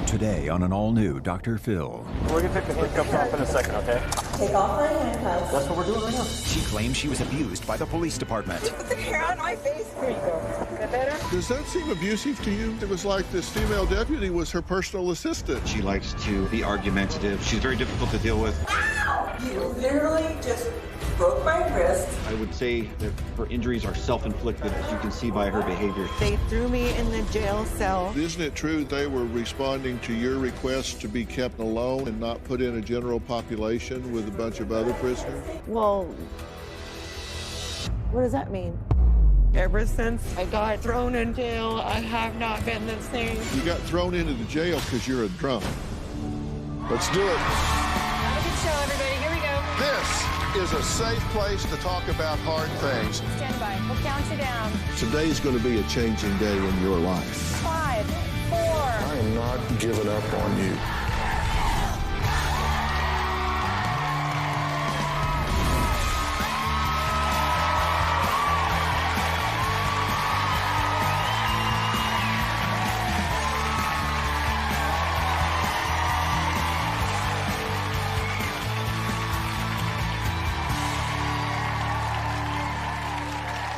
Today on an all-new Dr. Phil. We're gonna pick the cups off in a second, okay? Take off my handcuffs. That's what we're doing right now. She claims she was abused by the police department. Put the hair on my face. Here you go. Is that better? Does that seem abusive to you? It was like this female deputy was her personal assistant. She likes to be argumentative. She's very difficult to deal with. Ow! You literally just broke my wrist. I would say that her injuries are self-inflicted, as you can see by her behavior. They threw me in the jail cell. Isn't it true they were responding to your request to be kept alone and not put in a general population with a bunch of other prisoners? Well, what does that mean? Ever since I got thrown in jail, I have not been the same. You got thrown into the jail because you're a drunk. Let's do it. Have a good show, everybody. Here we go. This is a safe place to talk about hard things. Stand by. We'll count you down. Today's going to be a changing day in your life. 5, 4. I am not giving up on you.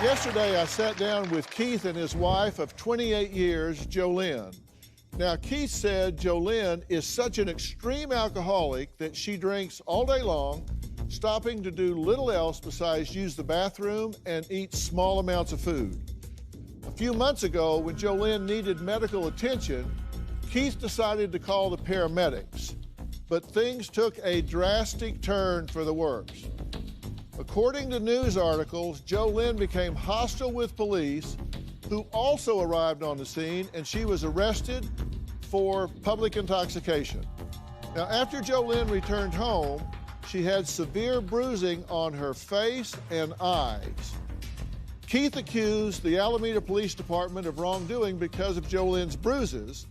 Yesterday, I sat down with Keith and his wife of 28 years, JoLynn. Now, Keith said JoLynn is such an extreme alcoholic that she drinks all day long, stopping to do little else besides use the bathroom and eat small amounts of food. A few months ago, when JoLynn needed medical attention, Keith decided to call the paramedics, but things took a drastic turn for the worse. According to news articles, JoLynn became hostile with police, who also arrived on the scene, and she was arrested for public intoxication. Now, after JoLynn returned home, she had severe bruising on her face and eyes. Keith accused the Alameda Police Department of wrongdoing because of JoLynn's bruises,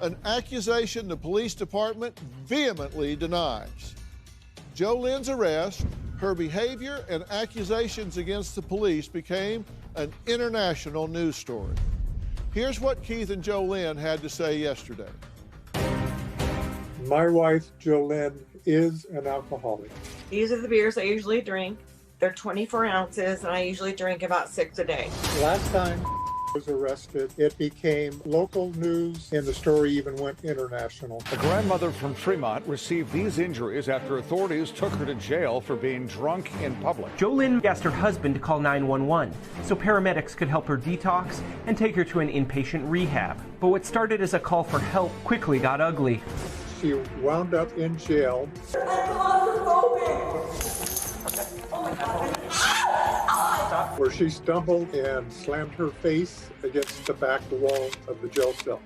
an accusation the police department vehemently denies. JoLynn's arrest, her behavior, and accusations against the police became an international news story. Here's what Keith and JoLynn had to say yesterday. My wife, JoLynn, is an alcoholic. These are the beers I usually drink. They're 24 ounces, and I usually drink about 6 a day. Last time was arrested, it became local news, and the story even went international. A grandmother from Fremont received these injuries after authorities took her to jail for being drunk in public. JoLynn asked her husband to call 911 so paramedics could help her detox and take her to an inpatient rehab. But what started as a call for help quickly got ugly. She wound up in jail. I'm claustrophobic. Oh my God. Where she stumbled and slammed her face against the back wall of the jail cell.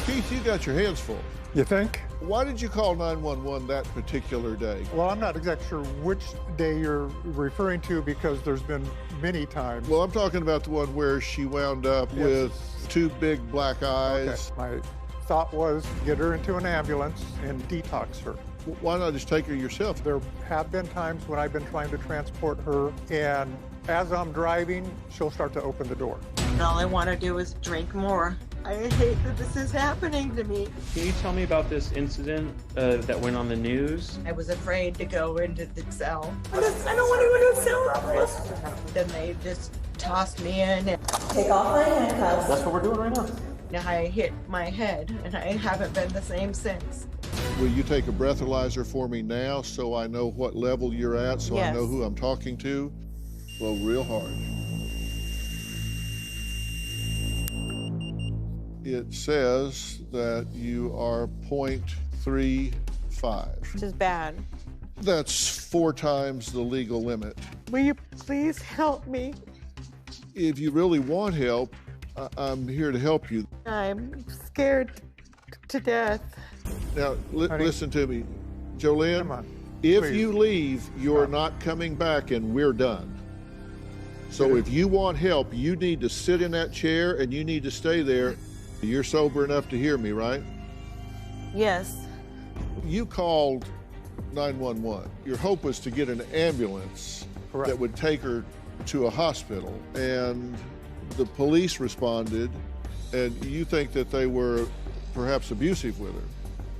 Keith, you got your hands full. You think? Why did you call 911 that particular day? Well, I'm not exactly sure which day you're referring to because there's been many times. Well, I'm talking about the one where she wound up with two big black eyes. Okay. My thought was get her into an ambulance and detox her. Why not just take her yourself? There have been times when I've been trying to transport her, and as I'm driving, she'll start to open the door. And all I want to do is drink more. I hate that this is happening to me. Can you tell me about this incident that went on the news? I was afraid to go into the cell. I don't want to go to the cell. Then they just tossed me in. And take off my handcuffs. That's what we're doing right now. Now I hit my head, and I haven't been the same since. Will you take a breathalyzer for me now so I know what level you're at, so I know who I'm talking to? Blow real hard. It says that you are 0.35. Which is bad. That's 4 times the legal limit. Will you please help me? If you really want help, I'm here to help you. I'm scared to death. Now, listen to me. JoLynn, Come on, if please. you leave, you're not coming back and we're done. So if you want help, you need to sit in that chair and you need to stay there. You're sober enough to hear me, right? Yes. You called 911. Your hope was to get an ambulance that would take her to a hospital, and the police responded, and you think that they were perhaps abusive with her.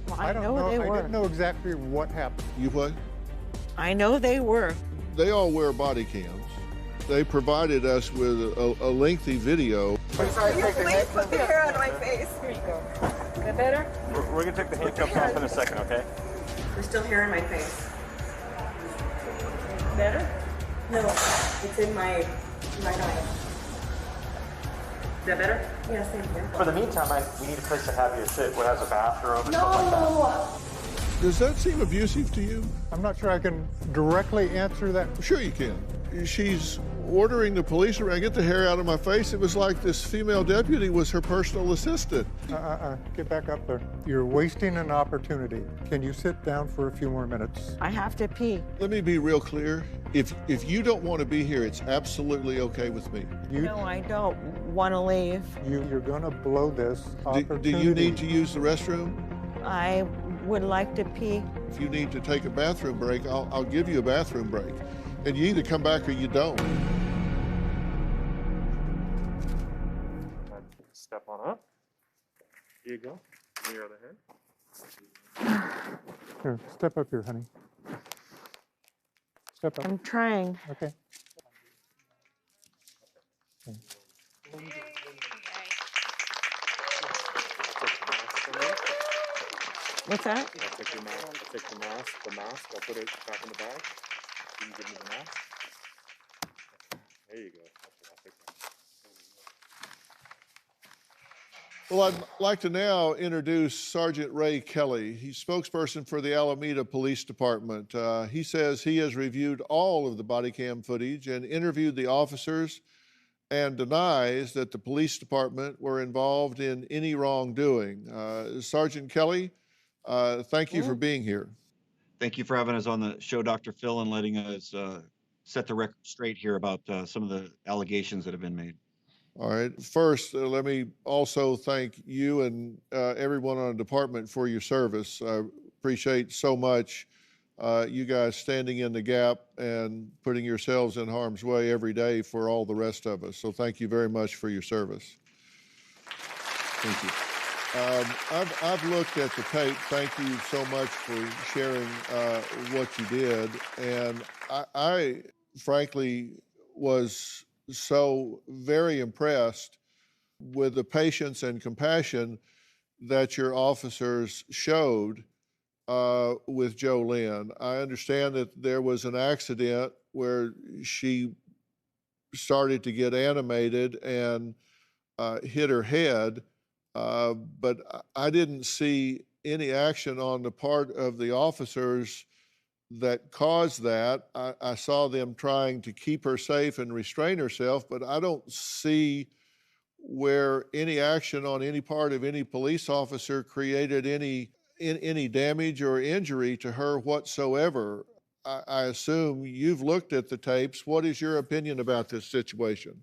Well, I don't know. they I were. didn't know exactly what happened. You what? I know they were. They all wear body cams. They provided us with a lengthy video. Please put the hair out of my face. Here you go. Is that better? We're going to take the handcuffs off in a second, okay? There's still hair in my face. Better? No, it's in my right eye. Is that better? Yes, thank you. For the meantime, we need a place to have you sit, what has a bathroom and stuff like that. Does that seem abusive to you? I'm not sure I can directly answer that. Sure you can. She's ordering the police around, get the hair out of my face. It was like this female deputy was her personal assistant. Get back up there. You're wasting an opportunity. Can you sit down for a few more minutes? I have to pee. Let me be real clear. If you don't want to be here, it's absolutely okay with me. No, I don't want to leave. You're going to blow this opportunity. Do you need to use the restroom? I would like to pee. If you need to take a bathroom break, I'll give you a bathroom break. And you either come back or you don't. Step on up. Here you go. Give me your other hand. Here, step up here, honey. Step up. I'm trying. Okay. What's that? I'll take your mask. I'll take the mask. I'll put it back in the bag. You can give me the mask. There you go. I'll take that. Well, I'd like to now introduce Sergeant Ray Kelly. He's spokesperson for the Alameda Police Department. He says he has reviewed all of the body cam footage and interviewed the officers and denies that the police department were involved in any wrongdoing. Sergeant Kelly, thank you for being here. Thank you for having us on the show, Dr. Phil, and letting us set the record straight here about some of the allegations that have been made. All right. First, let me also thank you and everyone on the department for your service. I appreciate so much you guys standing in the gap and putting yourselves in harm's way every day for all the rest of us. So thank you very much for your service. Thank you. I've looked at the tape. Thank you so much for sharing what you did. And I frankly was so very impressed with the patience and compassion that your officers showed with JoLynn. I understand that there was an accident where she started to get animated and hit her head, but I didn't see any action on the part of the officers that caused that. I saw them trying to keep her safe and restrain herself, but I don't see where any action on any part of any police officer created any damage or injury to her whatsoever. I assume you've looked at the tapes. What is your opinion about this situation?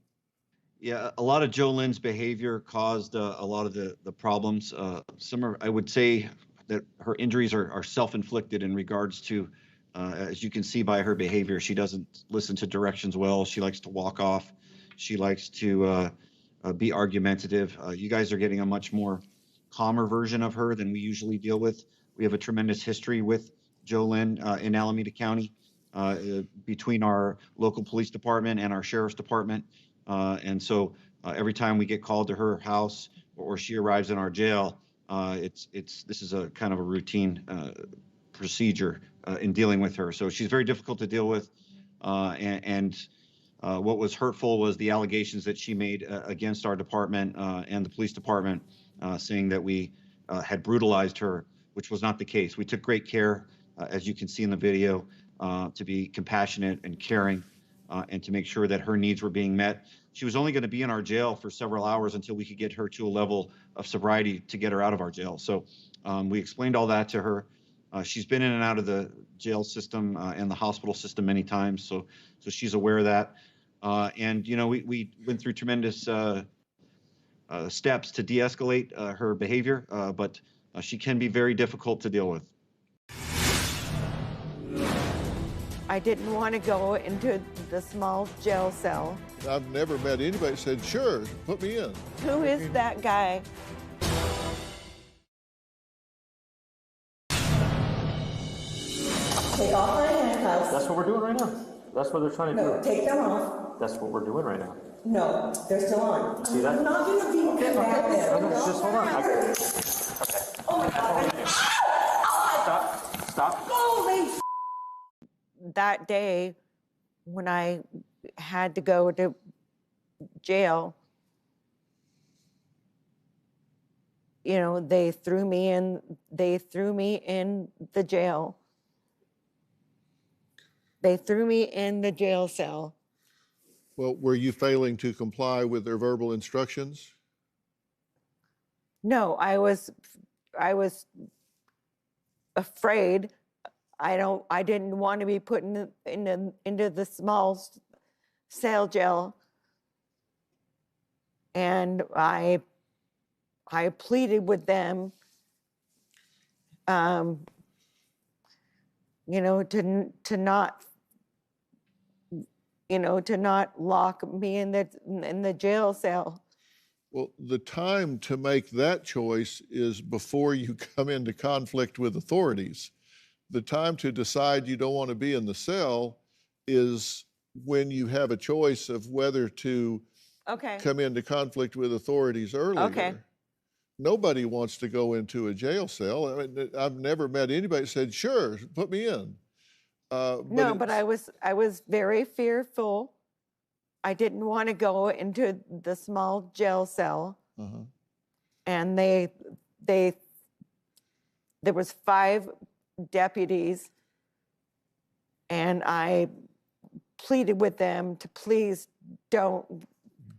Yeah, a lot of JoLynn's behavior caused a lot of the problems. I would say that her injuries are self-inflicted in regards to, as you can see by her behavior, she doesn't listen to directions well. She likes to walk off. She likes to be argumentative. You guys are getting a much more calmer version of her than we usually deal with. We have a tremendous history with JoLynn in Alameda County between our local police department and our sheriff's department. And so every time we get called to her house or she arrives in our jail, this is a kind of a routine procedure in dealing with her. So she's very difficult to deal with. What was hurtful was the allegations that she made against our department and the police department, saying that we had brutalized her, which was not the case. We took great care, as you can see in the video, to be compassionate and caring and to make sure that her needs were being met. She was only going to be in our jail for several hours until we could get her to a level of sobriety to get her out of our jail. So we explained all that to her. She's been in and out of the jail system and the hospital system many times, so she's aware of that. We went through tremendous steps to de-escalate her behavior, but she can be very difficult to deal with. I didn't want to go into the small jail cell. I've never met anybody that said, sure, put me in. Who is that guy? Take off my handcuffs. That's what we're doing right now. That's what they're trying to No, do. take them off. That's what we're doing right now. No, they're still on. See that? I'm not gonna be combative. Okay, just hold on. Oh my God. Stop. Holy That day when I had to go to jail, you know, they threw me in the jail. They threw me in the jail cell. Well, were you failing to comply with their verbal instructions? No, I was afraid. I didn't want to be put into the small cell jail. And I pleaded with them, you know, to not, you know, to not lock me in the jail cell. Well, the time to make that choice is before you come into conflict with authorities. The time to decide you don't want to be in the cell is when you have a choice of whether to come into conflict with authorities earlier. Okay. Nobody wants to go into a jail cell. I mean, I've never met anybody that said, sure, put me in. No, but I was very fearful. I didn't want to go into the small jail cell. And there was 5 deputies, and I pleaded with them to please don't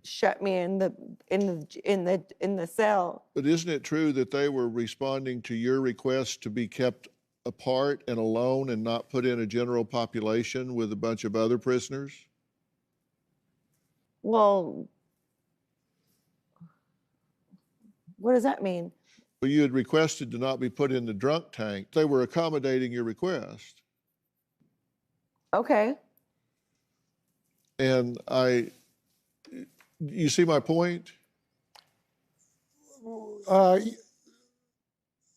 shut me in the cell. But isn't it true that they were responding to your request to be kept apart and alone and not put in a general population with a bunch of other prisoners? Well, what does that mean? Well, you had requested to not be put in the drunk tank. They were accommodating your request. Okay. And you see my point?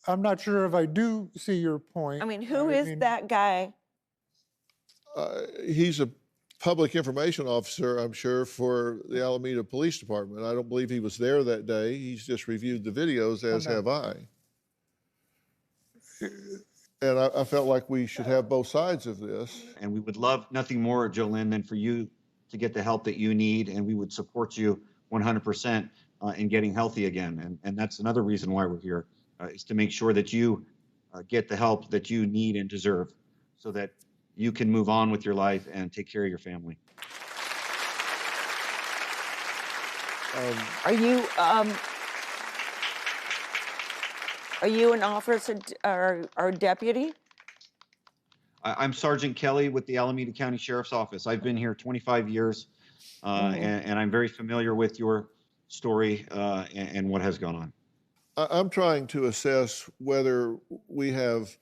I'm not sure if I do see your point. I mean, who is that guy? He's a public information officer, I'm sure, for the Alameda Police Department. I don't believe he was there that day. He's just reviewed the videos, as have I. And I felt like we should have both sides of this. And we would love nothing more, JoLynn, than for you to get the help that you need, and we would support you 100% in getting healthy again. And that's another reason why we're here, is to make sure that you get the help that you need and deserve so that you can move on with your life and take care of your family. Are you an officer or deputy? I'm Sergeant Kelly with the Alameda County Sheriff's Office. I've been here 25 years, and I'm very familiar with your story and what has gone on. I'm trying to assess whether we have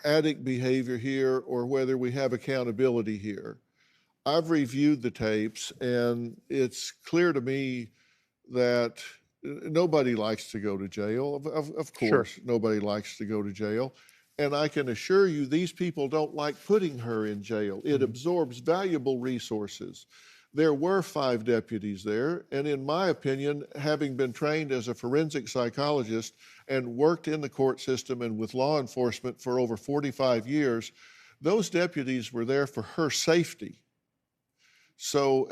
addict behavior here or whether we have accountability here. I've reviewed the tapes, and it's clear to me that nobody likes to go to jail. Of course, nobody likes to go to jail. And I can assure you, these people don't like putting her in jail. It absorbs valuable resources. There were 5 deputies there, and in my opinion, having been trained as a forensic psychologist and worked in the court system and with law enforcement for over 45 years, those deputies were there for her safety. So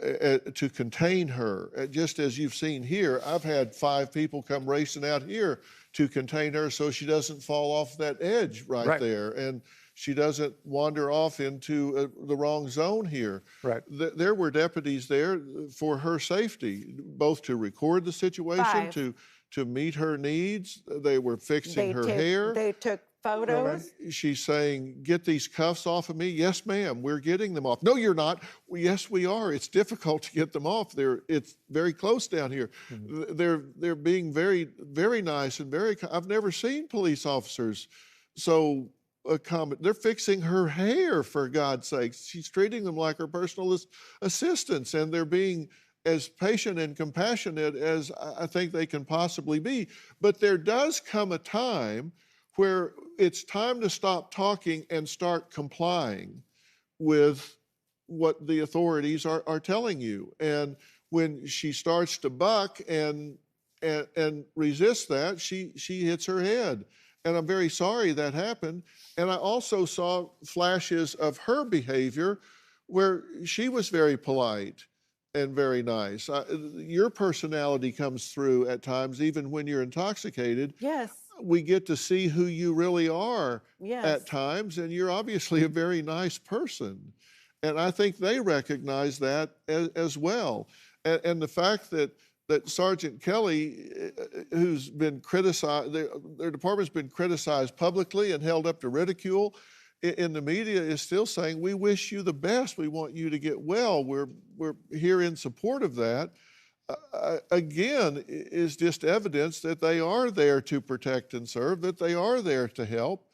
to contain her, just as you've seen here, I've had 5 people come racing out here to contain her so she doesn't fall off that edge right there. And she doesn't wander off into the wrong zone here. There were deputies there for her safety, both to record the situation, to meet her needs. They were fixing her hair. They took photos. She's saying, get these cuffs off of me. Yes, ma'am, we're getting them off. No, you're not. Well, yes, we are. It's difficult to get them off. It's very close down here. They're being very, very nice and very, I've never seen police officers so they're fixing her hair, for God's sakes. She's treating them like her personal assistants, and they're being as patient and compassionate as I think they can possibly be. But there does come a time where it's time to stop talking and start complying with what the authorities are telling you. And when she starts to buck and resist that, she hits her head. And I'm very sorry that happened. And I also saw flashes of her behavior where she was very polite and very nice. Your personality comes through at times, even when you're intoxicated. Yes. We get to see who you really are Yes. at times, and you're obviously a very nice person. And I think they recognize that as well. And the fact that Sergeant Kelly, who's been criticized, their department's been criticized publicly and held up to ridicule in the media, is still saying, we wish you the best. We want you to get well. We're here in support of that. Again, is just evidence that they are there to protect and serve, that they are there to help.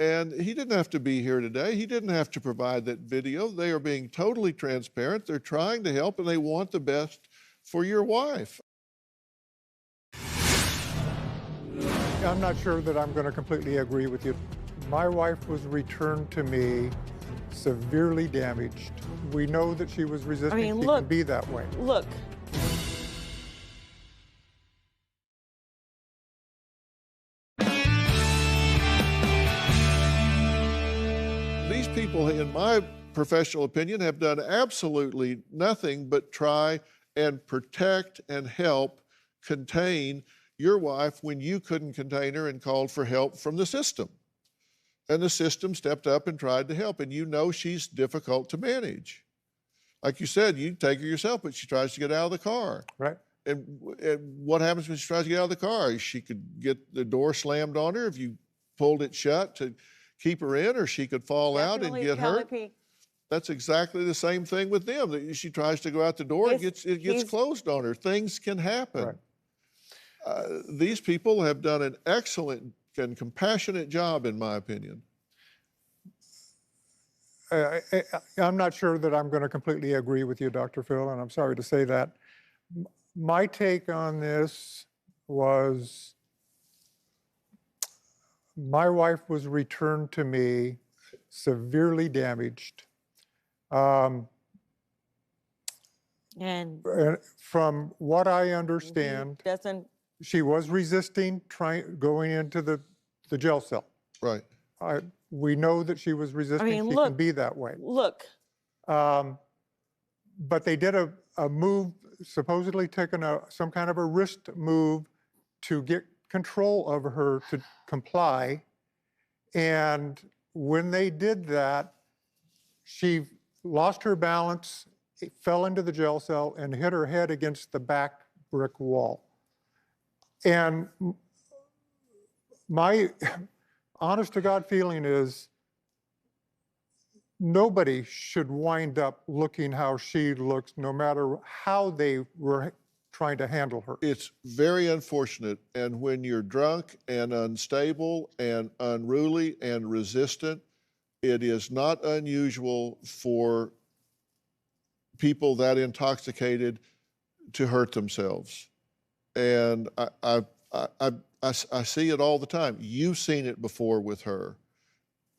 And he didn't have to be here today. He didn't have to provide that video. They are being totally transparent. They're trying to help, and they want the best for your wife. I'm not sure that I'm going to completely agree with you. My wife was returned to me severely damaged. We know that she was resisting. I mean, she look, can be that way. Look. These people, in my professional opinion, have done absolutely nothing but try and protect and help contain your wife when you couldn't contain her and called for help from the system. And the system stepped up and tried to help. And you know she's difficult to manage. Like you said, you take her yourself, but she tries to get out of the car. Right. And what happens when she tries to get out of the car? She could get the door slammed on her if you pulled it shut to keep her in, or she could fall out and get hurt. That's exactly the same thing with them. She tries to go out the door, it gets closed on her. Things can happen. Right. These people have done an excellent and compassionate job, in my opinion. I'm not sure that I'm going to completely agree with you, Dr. Phil, and I'm sorry to say that. My take on this was my wife was returned to me severely damaged. And from what I understand, she was resisting going into the jail cell. Right. We know that she was resisting. I mean, she can be that way. Look. But they did a move, supposedly taking some kind of a wrist move to get control of her to comply. And when they did that, she lost her balance, fell into the jail cell, and hit her head against the back brick wall. And my honest to God feeling is nobody should wind up looking how she looks, no matter how they were trying to handle her. It's very unfortunate. And when you're drunk and unstable and unruly and resistant, it is not unusual for people that intoxicated to hurt themselves. And I see it all the time. You've seen it before with her.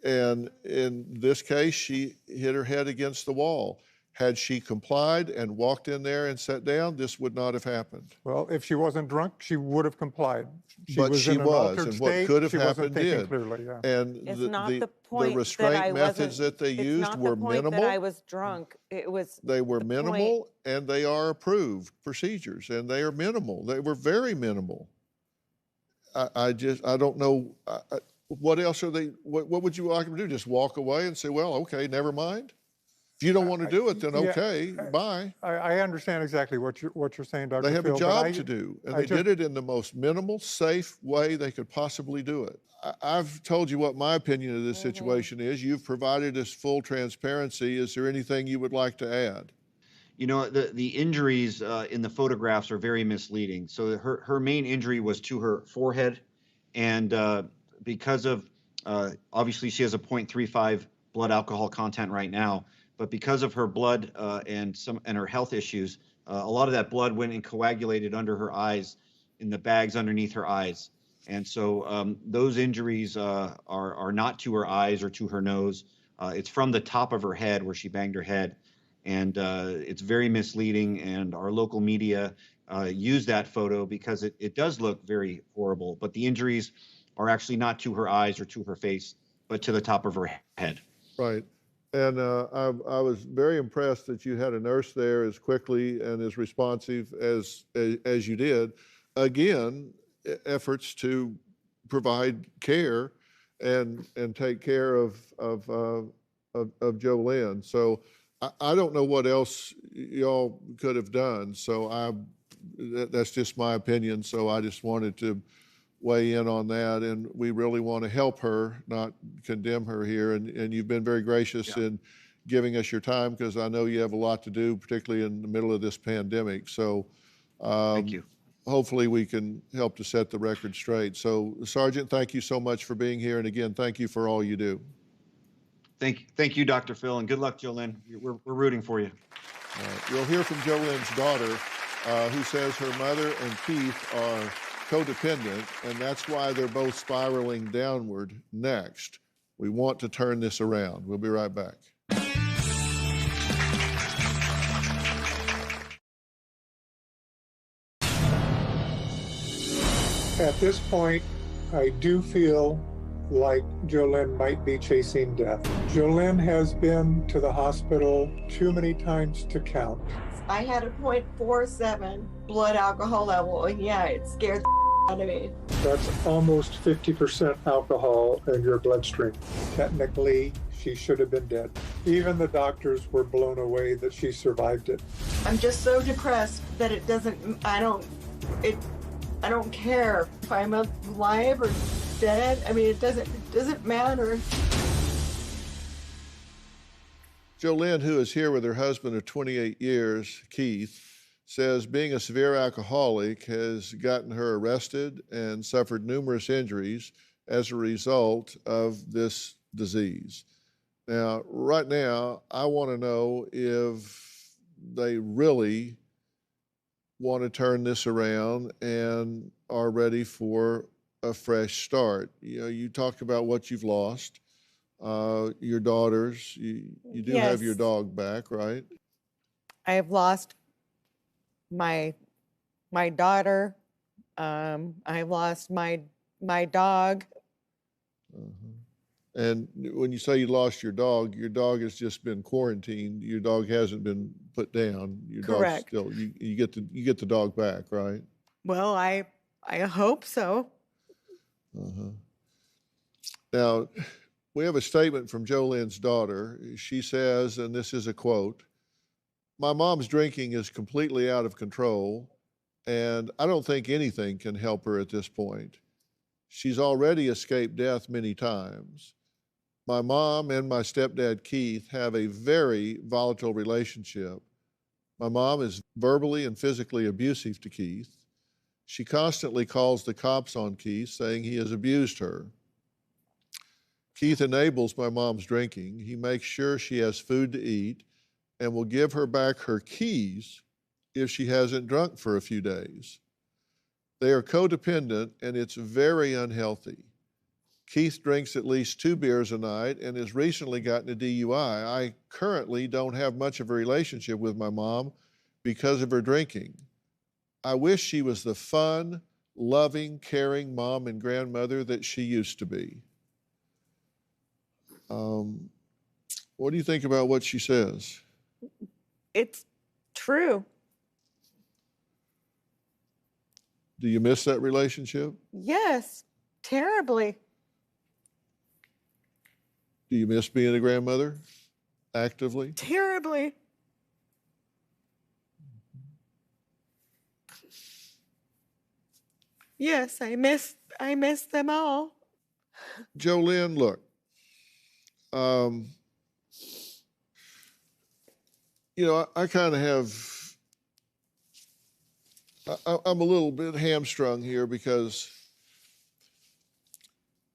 And in this case, she hit her head against the wall. Had she complied and walked in there and sat down, this would not have happened. Well, if she wasn't drunk, she would have complied. But she was, and what could have she happened did. Clearly, yeah. And it's not the point restraint that I methods that they used were minimal. It's not the point that I was drunk. It was They were minimal, and they are approved procedures, and they are minimal. They were very minimal. I don't know. What else are they, what would you like them to do? Just walk away and say, well, okay, never mind? If you don't want to do it, then okay, bye. I understand exactly what you're saying, Dr. They have Phil, a job to do, and they did it in the most minimal, safe way they could possibly do it. I've told you what my opinion of this situation is. You've provided us full transparency. Is there anything you would like to add? You know, the injuries in the photographs are very misleading. So her main injury was to her forehead, and because of, obviously she has a 0.35 blood alcohol content right now, but because of her blood and her health issues, a lot of that blood went and coagulated under her eyes, in the bags underneath her eyes. And so those injuries are not to her eyes or to her nose. It's from the top of her head where she banged her head. And it's very misleading. And our local media used that photo because it does look very horrible. But the injuries are actually not to her eyes or to her face, but to the top of her head. Right. And I was very impressed that you had a nurse there as quickly and as responsive as you did. Again, efforts to provide care and take care of JoLynn. So I don't know what else y'all could have done. So that's just my opinion. So I just wanted to weigh in on that, and we really want to help her, not condemn her here. And you've been very gracious in giving us your time, because I know you have a lot to do, particularly in the middle of this pandemic. So thank you. Hopefully we can help to set the record straight. So Sergeant, thank you so much for being here. And again, thank you for all you do. Thank you, Dr. Phil, and good luck, JoLynn. We're rooting for you. You'll hear from JoLynn's daughter, who says her mother and Keith are codependent, and that's why they're both spiraling downward next. We want to turn this around. We'll be right back. At this point, I do feel like JoLynn might be chasing death. JoLynn has been to the hospital too many times to count. I had a .47 blood alcohol level, and yeah, it scared the out of me. That's almost 50% alcohol in your bloodstream. Technically, she should have been dead. Even the doctors were blown away that she survived it. I'm just so depressed that it doesn't, I don't care if I'm alive or dead. I mean, it doesn't matter. JoLynn, who is here with her husband of 28 years, Keith, says being a severe alcoholic has gotten her arrested and suffered numerous injuries as a result of this disease. Now, right now, I want to know if they really want to turn this around and are ready for a fresh start. You know, you talked about what you've lost, your daughters. You do have your dog back, right? I have lost my daughter. I lost my dog. And when you say you lost your dog has just been quarantined. Your dog hasn't been put down. Your Correct. dog's still, you get the dog back, right? Well, I hope so. Now, we have a statement from JoLynn's daughter. She says, and this is a quote, "My mom's drinking is completely out of control, and I don't think anything can help her at this point. She's already escaped death many times. My mom and my stepdad, Keith, have a very volatile relationship. My mom is verbally and physically abusive to Keith. She constantly calls the cops on Keith, saying he has abused her. Keith enables my mom's drinking. He makes sure she has food to eat and will give her back her keys if she hasn't drunk for a few days. They are codependent, and it's very unhealthy. Keith drinks at least 2 beers a night and has recently gotten a DUI. I currently don't have much of a relationship with my mom because of her drinking. I wish she was the fun, loving, caring mom and grandmother that she used to be." What do you think about what she says? It's true. Do you miss that relationship? Yes, terribly. Do you miss being a grandmother actively? Terribly. Yes, I miss them all. JoLynn, look, you know, I kind of have, I'm a little bit hamstrung here because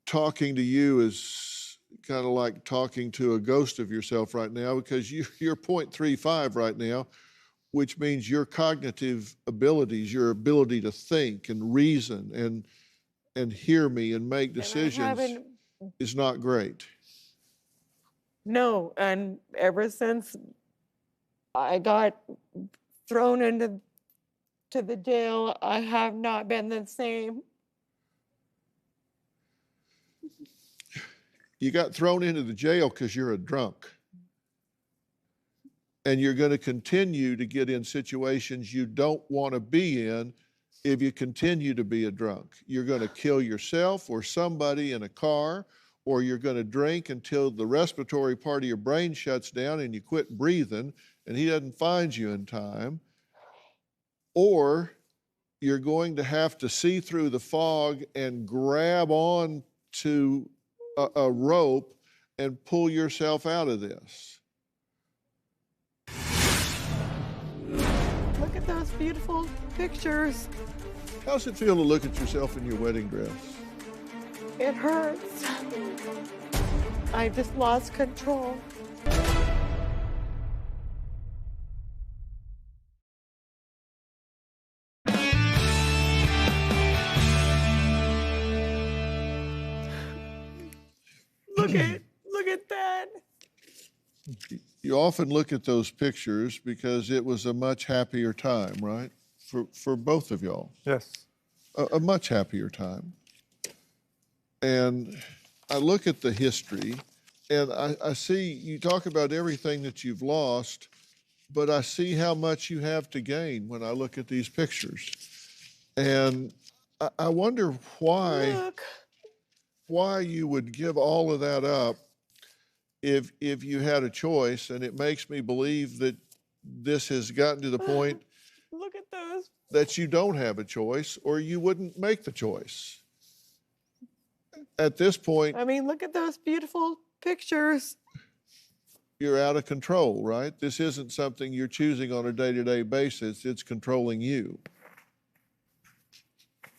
talking to you is kind of like talking to a ghost of yourself right now, because you're 0.35 right now, which means your cognitive abilities, your ability to think and reason and hear me and make And I decisions haven't, is not great. no, and ever since I got thrown into the jail, I have not been the same. You got thrown into the jail because you're a drunk. And you're going to continue to get in situations you don't want to be in if you continue to be a drunk. You're going to kill yourself or somebody in a car, or you're going to drink until the respiratory part of your brain shuts down and you quit breathing and he doesn't find you in time. Or you're going to have to see through the fog and grab on to a rope and pull yourself out of this. Look at those beautiful pictures. How's it feel to look at yourself in your wedding dress? It hurts. I just lost control. Look at that. You often look at those pictures because it was a much happier time, right? For both of y'all. Yes. A much happier time. And I look at the history and I see you talk about everything that you've lost, but I see how much you have to gain when I look at these pictures. And I wonder why you would give all of that up if you had a choice. And it makes me believe that this has gotten to the point Look at those. that you don't have a choice, or you wouldn't make the choice. At this point, I mean, look at those beautiful pictures. you're out of control, right? This isn't something you're choosing on a day-to-day basis. It's controlling you.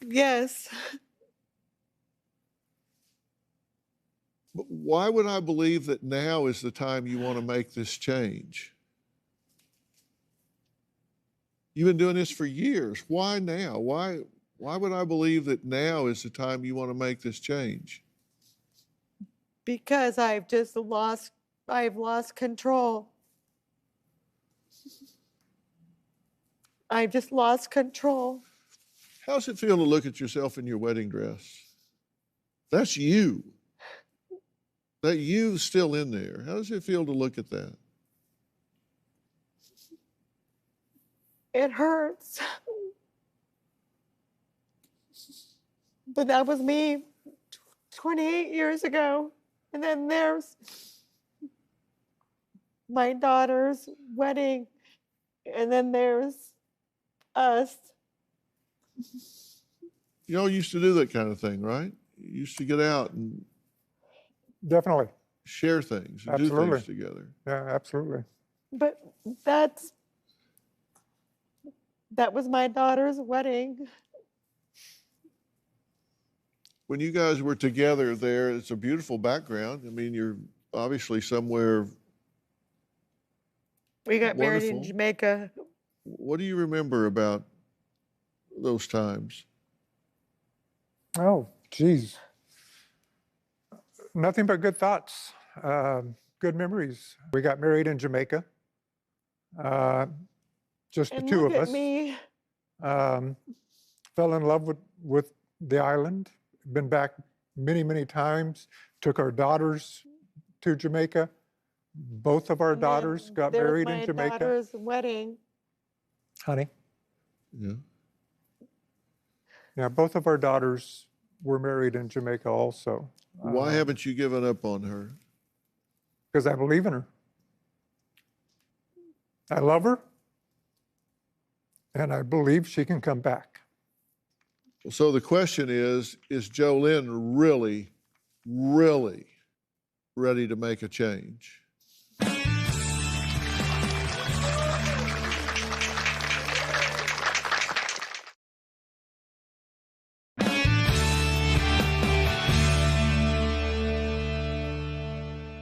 Yes. But why would I believe that now is the time you want to make this change? You've been doing this for years. Why now? Why would I believe that now is the time you want to make this change? Because I've lost control. I've just lost control. How's it feel to look at yourself in your wedding dress? That's you. That you's still in there. How does it feel to look at that? It hurts. But that was me 28 years ago. And then there's my daughter's wedding. And then there's us. You all used to do that kind of thing, right? You used to get out and Definitely. share things and Absolutely. do things together. Yeah, absolutely. But that was my daughter's wedding. When you guys were together there, it's a beautiful background. I mean, you're obviously somewhere We got married in wonderful. Jamaica. What do you remember about those times? Oh, geez. Nothing but good thoughts, good memories. We got married in Jamaica, just the And two look of at us. me. Fell in love with the island. Been back many, many times. Took our daughters to Jamaica. Both of our And then daughters got there's married my in Jamaica. daughter's wedding. Honey, Yeah. yeah, both of our daughters were married in Jamaica also. Why haven't you given up on her? Because I believe in her. I love her, and I believe she can come back. So the question is JoLynn really, really ready to make a change?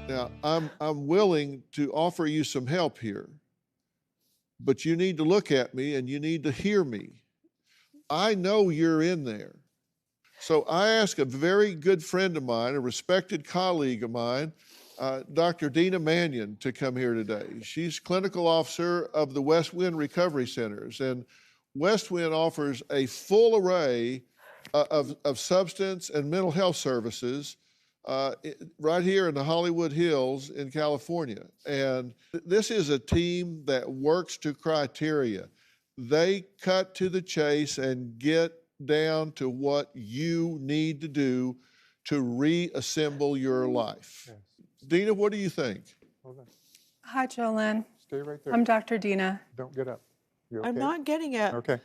Now, I'm willing to offer you some help here, but you need to look at me and you need to hear me. I know you're in there. So I asked a very good friend of mine, a respected colleague of mine, Dr. Dina Mannion, to come here today. She's clinical officer of the West Wind Recovery Centers, and West Wind offers a full array of substance and mental health services right here in the Hollywood Hills in California. And this is a team that works to criteria. They cut to the chase and get down to what you need to do to reassemble your life. Yes. Dina, what do you think? Hold on. Hi, JoLynn. Stay right there. I'm Dr. Dina. Don't get up. You okay? I'm not getting up. Okay.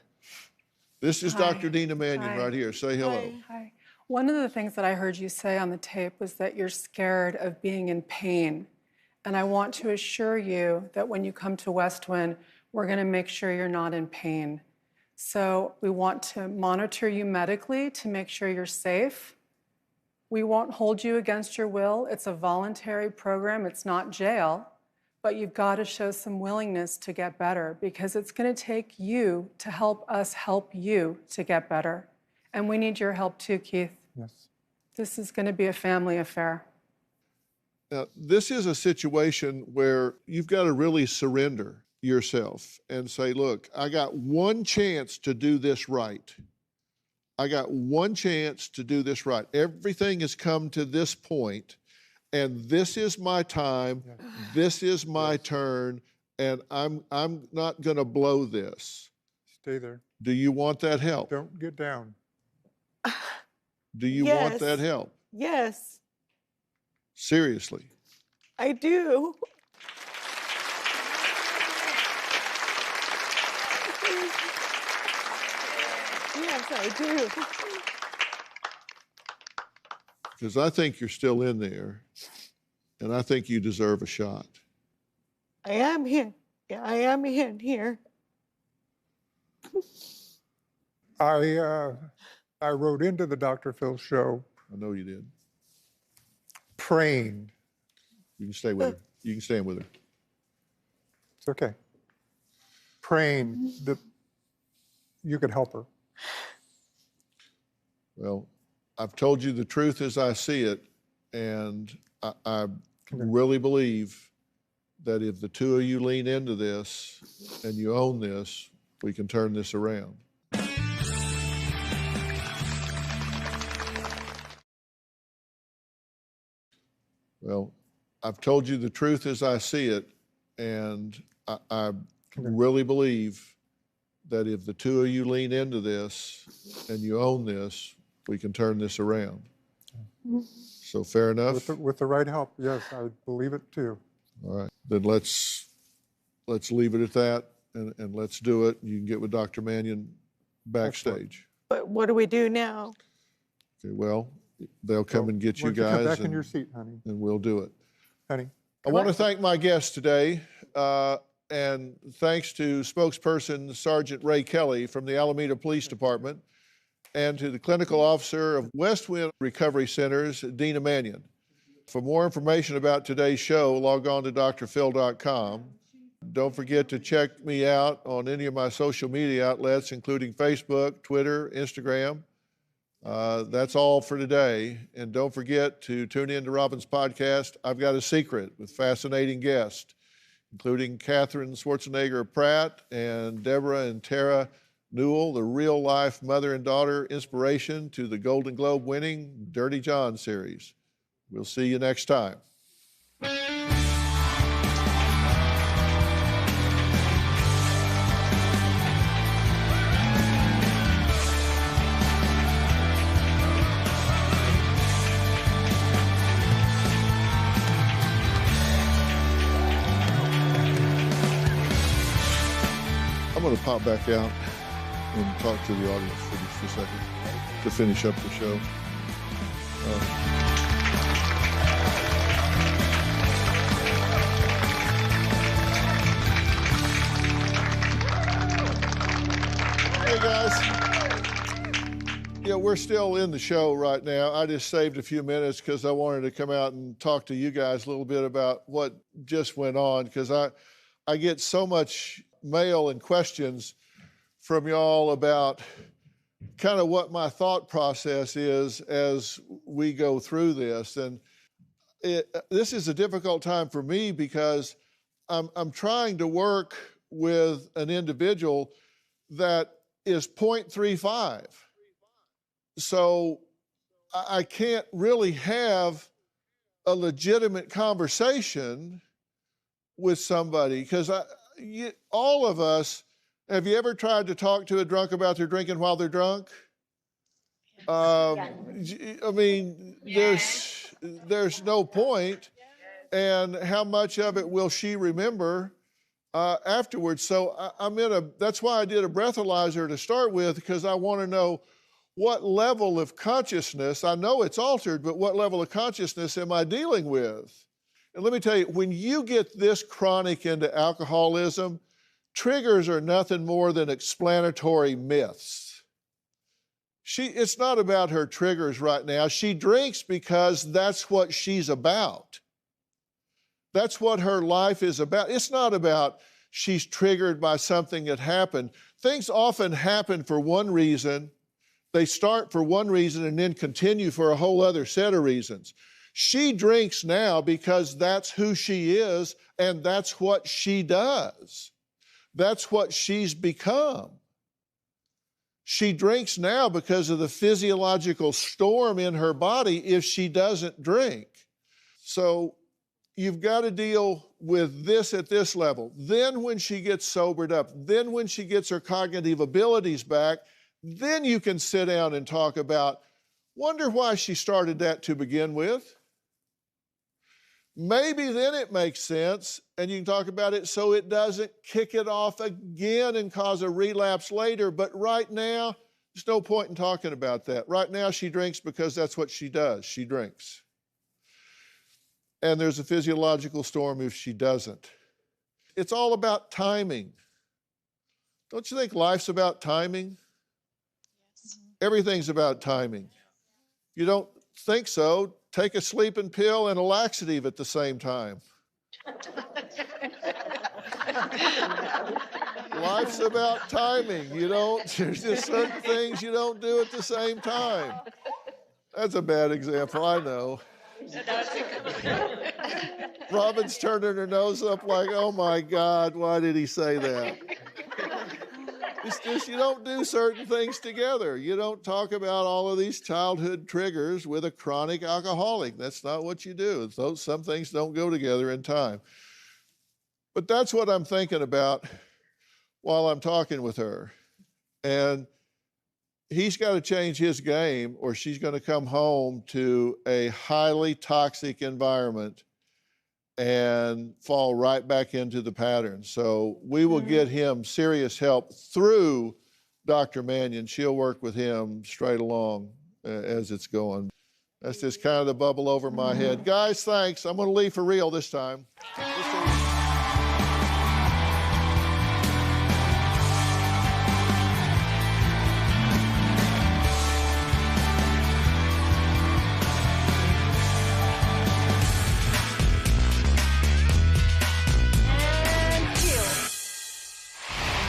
This is Hi. Dr. Dina Mannion Hi. right here. Say hello. Hi. One of the things that I heard you say on the tape was that you're scared of being in pain. And I want to assure you that when you come to West Wind, we're going to make sure you're not in pain. So we want to monitor you medically to make sure you're safe. We won't hold you against your will. It's a voluntary program. It's not jail. But you've got to show some willingness to get better, because it's going to take you to help us help you to get better. And we need your help too, Keith. Yes. This is going to be a family affair. Now, this is a situation where you've got to really surrender yourself and say, look, I got one chance to do this right. I got one chance to do this right. Everything has come to this point, and this is my time. Yeah. This is my turn, and I'm not going to blow this. Stay there. Do you want that help? Don't get down. Do you want that help? Yes. Seriously. I do. Yes, I do. Because I think you're still in there, and I think you deserve a shot. I am here. Yeah, I am in here. I wrote into the Dr. Phil show. I know you did. Praying. You can stay with her. You can stand with her. It's okay. Praying that you could help her. Well, I've told you the truth as I see it, and I really believe that if the two of you lean into this and you own this, we can turn this around. Well, I've told you the truth as I see it, and I really believe that if the two of you lean into this and you own this, we can turn this around. So fair enough? With the right help, yes, I believe it too. All right, then let's leave it at that, and let's do it. You can get with Dr. Mannion backstage. But what do we do now? Okay, well, they'll come and get you Why don't you guys. come back in your seat, honey. And we'll do it. Honey. I want to thank my guests today, and thanks to spokesperson Sergeant Ray Kelly from the Alameda Police Department, and to the clinical officer of West Wind Recovery Centers, Dina Mannion. For more information about today's show, log on to drphil.com. Don't forget to check me out on any of my social media outlets, including Facebook, Twitter, Instagram. That's all for today. And don't forget to tune in to Robin's podcast, I've Got a Secret, with fascinating guests, including Catherine Schwarzenegger Pratt and Deborah and Tara Newell, the real-life mother and daughter inspiration to the Golden Globe winning Dirty John series. We'll see you next time. I'm going to pop back out and talk to the audience for just a second to finish up the show. Hey guys, yeah, we're still in the show right now. I just saved a few minutes because I wanted to come out and talk to you guys a little bit about what just went on, because I get so much mail and questions from y'all about kind of what my thought process is as we go through this. And this is a difficult time for me because I'm trying to work with an individual that is 0.35. So I can't really have a legitimate conversation with somebody because all of us, have you ever tried to talk to a drunk about their drinking while they're drunk? I mean, there's no point. And how much of it will she remember afterwards? So that's why I did a breathalyzer to start with, because I want to know what level of consciousness, I know it's altered, but what level of consciousness am I dealing with? And let me tell you, when you get this chronic into alcoholism, triggers are nothing more than explanatory myths. It's not about her triggers right now. She drinks because that's what she's about. That's what her life is about. It's not about she's triggered by something that happened. Things often happen for one reason. They start for one reason and then continue for a whole other set of reasons. She drinks now because that's who she is and that's what she does. That's what she's become. She drinks now because of the physiological storm in her body if she doesn't drink. So you've got to deal with this at this level. Then when she gets sobered up, then when she gets her cognitive abilities back, then you can sit down and talk about, wonder why she started that to begin with. Maybe then it makes sense and you can talk about it so it doesn't kick it off again and cause a relapse later. But right now, there's no point in talking about that. Right now, she drinks because that's what she does. She drinks. And there's a physiological storm if she doesn't. It's all about timing. Don't you think life's about timing? Yes. Everything's about timing. You don't think so? Take a sleeping pill and a laxative at the same time. Life's about timing. There's just certain things you don't do at the same time. That's a bad example, I know. Robin's turning her nose up like, oh my God, why did he say that? It's just you don't do certain things together. You don't talk about all of these childhood triggers with a chronic alcoholic. That's not what you do. Some things don't go together in time. But that's what I'm thinking about while I'm talking with her. And he's got to change his game or she's going to come home to a highly toxic environment and fall right back into the pattern. So we will get him serious help through Dr. Mannion. She'll work with him straight along as it's going. That's just kind of the bubble over my head. Guys, thanks. I'm going to leave for real this time.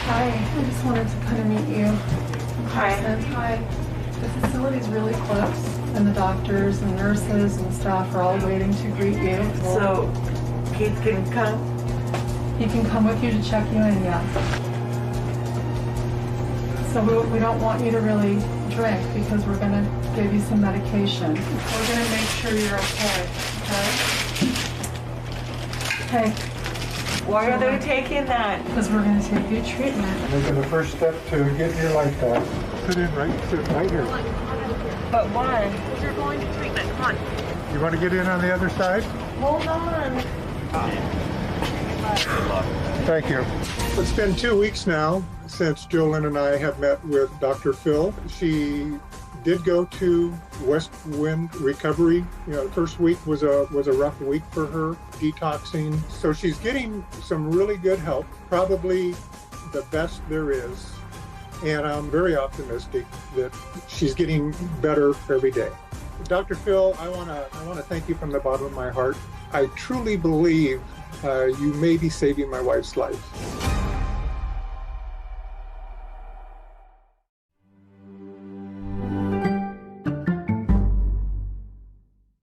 Hi, I just wanted to kind of meet you. Hi. The facility's really close, and the doctors and nurses and staff are all waiting to greet you. So Keith can come? He can come with you to check you in, yeah. So we don't want you to really drink because we're going to give you some medication. We're going to make sure you're okay, okay? Hey. Why are they taking that? Because we're going to take you to treatment. Making the first step to getting your life back. Sit right here. But why? Because you're going to treatment. Come on. You want to get in on the other side? Hold on. Thank you. It's been 2 weeks now since JoLynn and I have met with Dr. Phil. She did go to West Wind Recovery. The first week was a rough week for her, detoxing. So she's getting some really good help, probably the best there is. And I'm very optimistic that she's getting better every day. Dr. Phil, I want to thank you from the bottom of my heart. I truly believe you may be saving my wife's life.